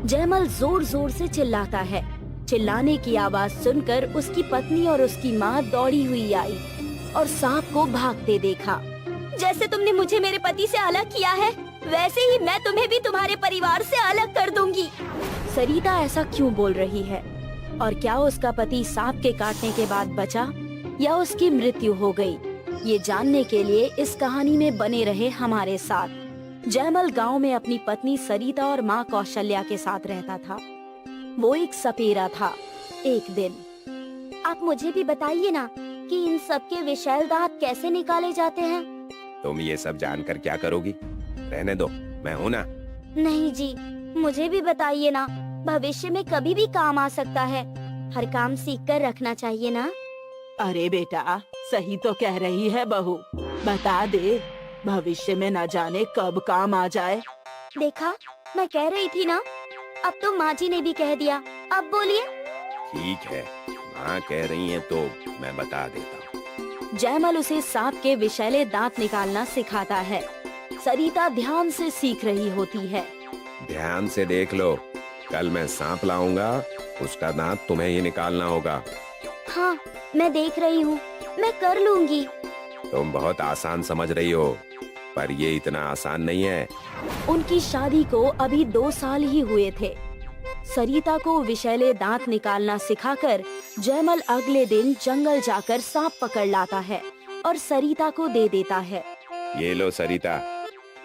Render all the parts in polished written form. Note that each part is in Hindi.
जयमल जोर जोर से चिल्लाता है। चिल्लाने की आवाज सुनकर उसकी पत्नी और उसकी माँ दौड़ी हुई आई और सांप को भागते देखा। जैसे तुमने मुझे मेरे पति से अलग किया है, वैसे ही मैं तुम्हें भी तुम्हारे परिवार से अलग कर दूंगी। सरिता ऐसा क्यों बोल रही है और क्या उसका पति सांप के काटने के बाद बचा या उसकी मृत्यु हो गई? ये जानने के लिए इस कहानी में बने रहे हमारे साथ। जयमल गांव में अपनी पत्नी सरिता और माँ कौशल्या के साथ रहता था। वो एक सपेरा था। एक दिन आप मुझे भी बताइए ना कि इन सब के विषैले दांत कैसे निकाले जाते हैं। तुम ये सब जानकर क्या करोगी? रहने दो, मैं हूँ ना। नहीं जी, मुझे भी बताइए ना, भविष्य में कभी भी काम आ सकता है। हर काम सीख कर रखना चाहिए ना। अरे बेटा, सही तो कह रही है बहू, बता दे, भविष्य में न जाने कब काम आ जाए। देखा, मैं कह रही थी ना। अब तो माँ जी ने भी कह दिया, अब बोलिए। ठीक है, माँ कह रही है तो मैं बता देता हूँ। जयमल उसे सांप के विषैले दांत निकालना सिखाता है। सरिता ध्यान से सीख रही होती है। ध्यान से देख लो, कल मैं सांप लाऊंगा, उसका दांत तुम्हें ही निकालना होगा। हाँ, मैं देख रही हूँ, मैं कर लूंगी। तुम बहुत आसान समझ रही हो, पर ये इतना आसान नहीं है। उनकी शादी को अभी 2 साल ही हुए थे। सरिता को विषैले दांत निकालना सिखाकर जयमल अगले दिन जंगल जाकर सांप पकड़ लाता है और सरिता को दे देता है। ये लो सरिता,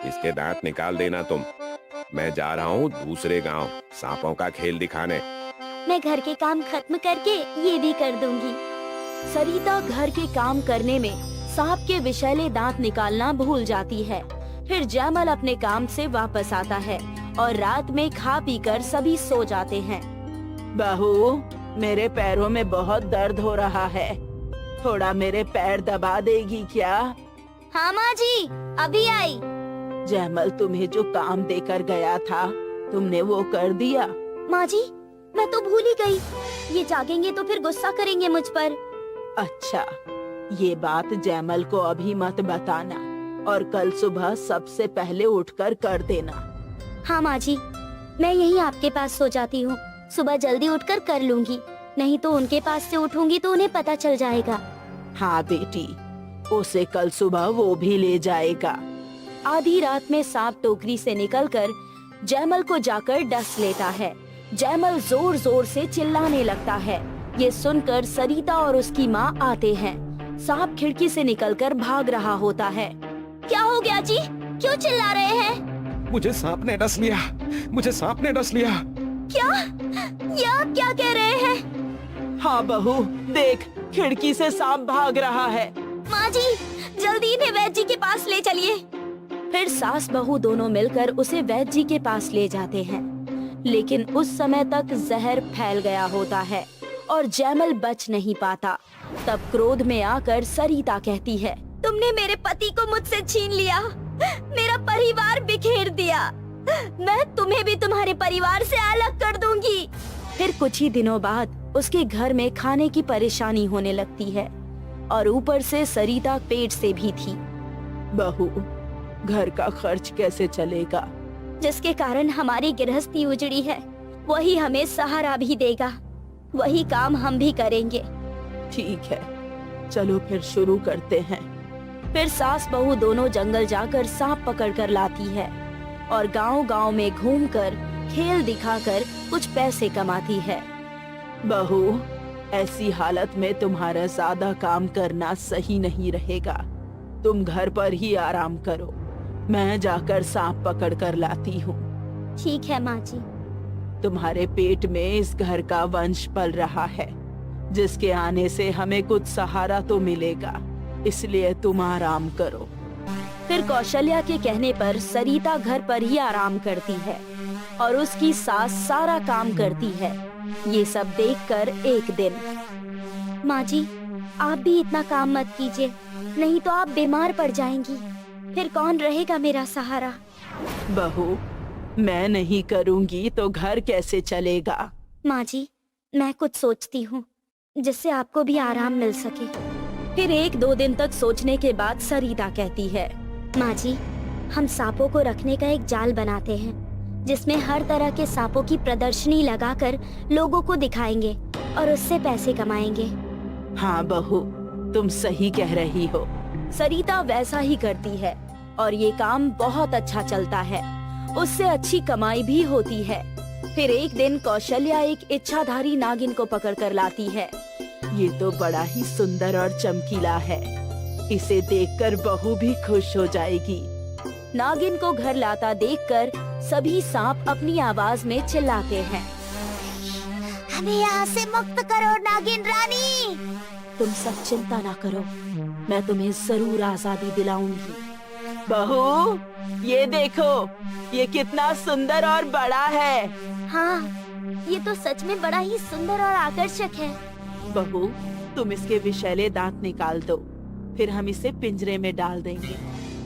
इसके दांत निकाल देना तुम। मैं जा रहा हूँ दूसरे गांव सांपों का खेल दिखाने। मैं घर के काम खत्म करके ये भी कर दूंगी। सरिता घर के काम करने में सांप के विषैले दांत निकालना भूल जाती है। फिर जयमल अपने काम से वापस आता है और रात में खा पी कर सभी सो जाते हैं। बहू, मेरे पैरों में बहुत दर्द हो रहा है, थोड़ा मेरे पैर दबा देगी क्या? हाँ माँ जी, अभी आई। जयमल तुम्हें जो काम देकर गया था, तुमने वो कर दिया? माँ जी, मैं तो भूल ही गई। ये जागेंगे तो फिर गुस्सा करेंगे मुझ पर। अच्छा, ये बात जयमल को अभी मत बताना और कल सुबह सबसे पहले उठकर कर देना। हाँ माँ जी, मैं यहीं आपके पास सो जाती हूँ। सुबह जल्दी उठकर कर लूंगी, नहीं तो उनके पास से उठूंगी तो उन्हें पता चल जाएगा। हाँ बेटी, उसे कल सुबह वो भी ले जाएगा। आधी रात में सांप टोकरी से निकलकर जयमल को जाकर डस लेता है। जयमल जोर जोर से चिल्लाने लगता है। ये सुनकर सरिता और उसकी माँ आते हैं। सांप खिड़की से निकलकर भाग रहा होता है। क्या हो गया जी, क्यों चिल्ला रहे हैं? मुझे सांप ने डस लिया, मुझे सांप ने डस लिया। क्या? ये आप क्या कह रहे हैं? हाँ बहू, देख, खिड़की से सांप भाग रहा है। माँ जी, जल्दी इन्हें वैद्य जी के पास ले चलिए। फिर सास बहू दोनों मिलकर उसे वैद्य जी के पास ले जाते हैं, लेकिन उस समय तक जहर फैल गया होता है और जयमल बच नहीं पाता। तब क्रोध में आकर सरिता कहती है, तुमने मेरे पति को मुझसे छीन लिया, मेरा परिवार बिखेर दिया। मैं तुम्हें भी तुम्हारे परिवार से अलग कर दूंगी। फिर कुछ ही दिनों बाद उसके घर में खाने की परेशानी होने लगती है और ऊपर से सरिता पेट से भी थी। बहू, घर का खर्च कैसे चलेगा? जिसके कारण हमारी गृहस्थी उजड़ी है, वही हमें सहारा भी देगा। वही काम हम भी करेंगे। ठीक है, चलो फिर शुरू करते हैं। फिर सास बहू दोनों जंगल जाकर सांप पकड़ कर लाती है और गांव-गांव में घूमकर खेल दिखाकर कुछ पैसे कमाती है। बहू, ऐसी हालत में तुम्हारा ज्यादा काम करना सही नहीं रहेगा। तुम घर पर ही आराम करो, मैं जाकर सांप पकड़ कर लाती हूँ। ठीक है माँ जी। तुम्हारे पेट में इस घर का वंश पल रहा है, जिसके आने से हमें कुछ सहारा तो मिलेगा, इसलिए तुम आराम करो। फिर कौशल्या के कहने पर सरिता घर पर ही आराम करती है और उसकी सास सारा काम करती है। ये सब देखकर एक दिन, माँ जी, आप भी इतना काम मत कीजिए, नहीं तो आप बीमार पड़ जाएंगी। फिर कौन रहेगा मेरा सहारा? बहू, मैं नहीं करूँगी तो घर कैसे चलेगा? माँ जी, मैं कुछ सोचती हूँ जिससे आपको भी आराम मिल सके। फिर 1-2 दिन तक सोचने के बाद सरिता कहती है, माँ जी, हम सांपों को रखने का एक जाल बनाते हैं जिसमें हर तरह के सांपों की प्रदर्शनी लगाकर लोगों को दिखाएंगे और उससे पैसे कमाएंगे। हाँ बहू, तुम सही कह रही हो। सरिता वैसा ही करती है और ये काम बहुत अच्छा चलता है। उससे अच्छी कमाई भी होती है। फिर एक दिन कौशल्या एक इच्छाधारी नागिन को पकड़ कर लाती है। ये तो बड़ा ही सुंदर और चमकीला है। इसे देखकर बहू भी खुश हो जाएगी। नागिन को घर लाता देखकर सभी सांप अपनी आवाज में चिल्लाते हैं, हमें यहाँ से मुक्त करो नागिन रानी। तुम सब चिंता ना करो, मैं तुम्हें जरूर आजादी दिलाऊंगी। बहू, ये देखो, ये कितना सुंदर और बड़ा है। हाँ, ये तो सच में बड़ा ही सुंदर और आकर्षक है। बहू, तुम इसके विषैले दांत निकाल दो, फिर हम इसे पिंजरे में डाल देंगे।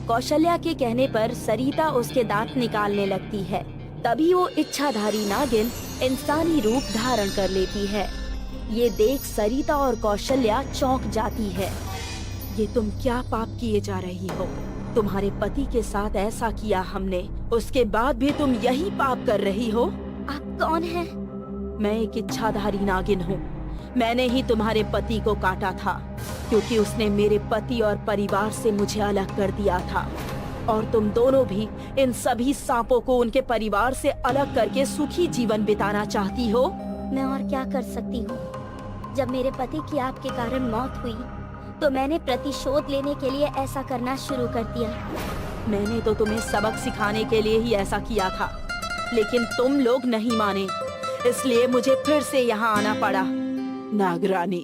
कौशल्या के कहने पर सरिता उसके दांत निकालने लगती है। तभी वो इच्छाधारी नागिन इंसानी रूप धारण कर लेती है। ये देख सरिता और कौशल्या चौंक जाती है। ये तुम क्या पाप किए जा रही हो? तुम्हारे पति के साथ ऐसा किया हमने, उसके बाद भी तुम यही पाप कर रही हो? आप कौन हैं? मैं एक इच्छाधारी नागिन हूँ। मैंने ही तुम्हारे पति को काटा था, क्योंकि उसने मेरे पति और परिवार से मुझे अलग कर दिया था। और तुम दोनों भी इन सभी सांपों को उनके परिवार से अलग करके सुखी जीवन बिताना चाहती हो। मैं और क्या कर सकती हूँ? जब मेरे पति की आपके कारण मौत हुई तो मैंने प्रतिशोध लेने के लिए ऐसा करना शुरू कर दिया। मैंने तो तुम्हें सबक सिखाने के लिए ही ऐसा किया था, लेकिन तुम लोग नहीं माने, इसलिए मुझे फिर से यहाँ आना पड़ा। नागरानी,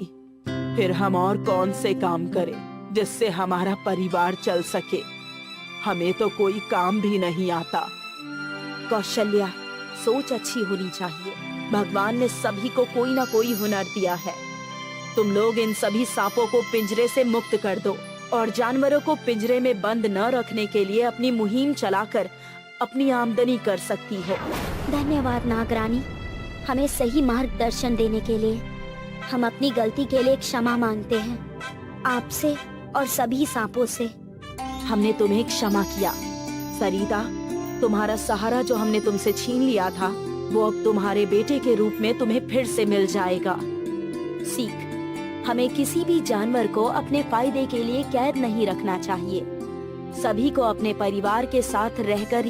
फिर हम और कौन से काम करें जिससे हमारा परिवार चल सके? हमें तो कोई काम भी नहीं आता। कौशल्या, सोच अच्छी होनी चाहिए। भगवान ने सभी को कोई ना कोई हुनर दिया है। तुम लोग इन सभी सांपों को पिंजरे से मुक्त कर दो और जानवरों को पिंजरे में बंद न रखने के लिए अपनी मुहिम चलाकर अपनी आमदनी कर सकती हो। धन्यवाद नागरानी, हमें सही मार्गदर्शन देने के लिए। हम अपनी गलती के लिए क्षमा मांगते हैं, आपसे और सभी सांपों से। हमने तुम्हें क्षमा किया। सरिता, तुम्हारा सहारा जो हमने तुमसे छीन लिया था, वो अब तुम्हारे बेटे के रूप में तुम्हें फिर से मिल जाएगा। सीख, हमें किसी भी जानवर को अपने फायदे के लिए कैद नहीं रखना चाहिए। सभी को अपने परिवार के साथ रहकर